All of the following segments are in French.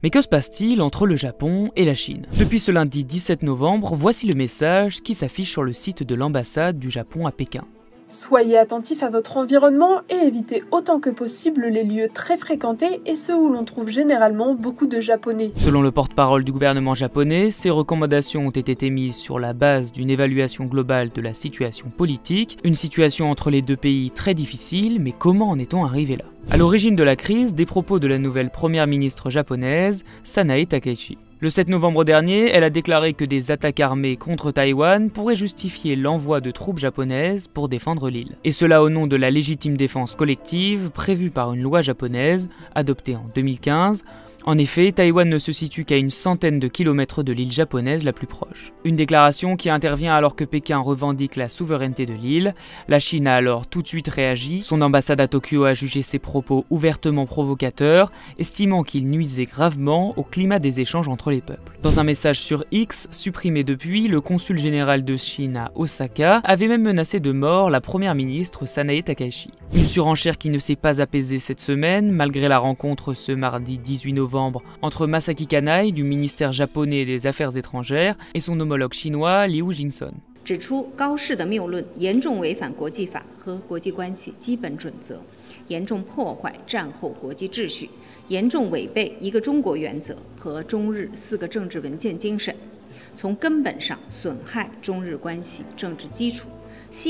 Mais que se passe-t-il entre le Japon et la Chine? Depuis ce lundi 17 novembre, voici le message qui s'affiche sur le site de l'ambassade du Japon à Pékin. Soyez attentifs à votre environnement et évitez autant que possible les lieux très fréquentés et ceux où l'on trouve généralement beaucoup de Japonais. Selon le porte-parole du gouvernement japonais, ces recommandations ont été émises sur la base d'une évaluation globale de la situation politique, une situation entre les deux pays très difficile, mais comment en est-on arrivé là? À l'origine de la crise, des propos de la nouvelle première ministre japonaise, Sanae Takaichi. Le 7 novembre dernier, elle a déclaré que des attaques armées contre Taïwan pourraient justifier l'envoi de troupes japonaises pour défendre l'île. Et cela au nom de la légitime défense collective prévue par une loi japonaise adoptée en 2015. En effet, Taïwan ne se situe qu'à une centaine de kilomètres de l'île japonaise la plus proche. Une déclaration qui intervient alors que Pékin revendique la souveraineté de l'île. La Chine a alors tout de suite réagi. Son ambassade à Tokyo a jugé ces propos ouvertement provocateurs, estimant qu'ils nuisaient gravement au climat des échanges entre les peuples. Dans un message sur X, supprimé depuis, le consul général de Chine à Osaka avait même menacé de mort la première ministre Sanae Takaichi. Une surenchère qui ne s'est pas apaisée cette semaine, malgré la rencontre ce mardi 18 novembre entre Masaki Kanai du ministère japonais des Affaires étrangères et son homologue chinois Liu Jingson. 指出高市的谬论严重违反国际法和国际关系基本准则，严重破坏战后国际秩序，严重违背一个中国原则和中日4个政治文件精神，从根本上损害中日关系政治基础。 Ce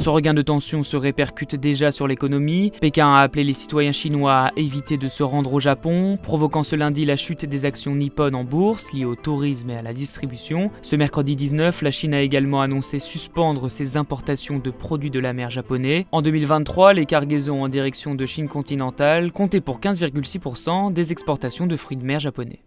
regain de tension se répercute déjà sur l'économie. Pékin a appelé les citoyens chinois à éviter de se rendre au Japon, provoquant ce lundi la chute des actions nippones en bourse liées au tourisme et à la distribution. Ce mercredi 19, la Chine a également annoncé suspendre ses importations de produits de la mer japonais. En 2023, les cargaisons en direction de Chine continentale comptaient pour 15,6% des exportations de fruits de mer japonais.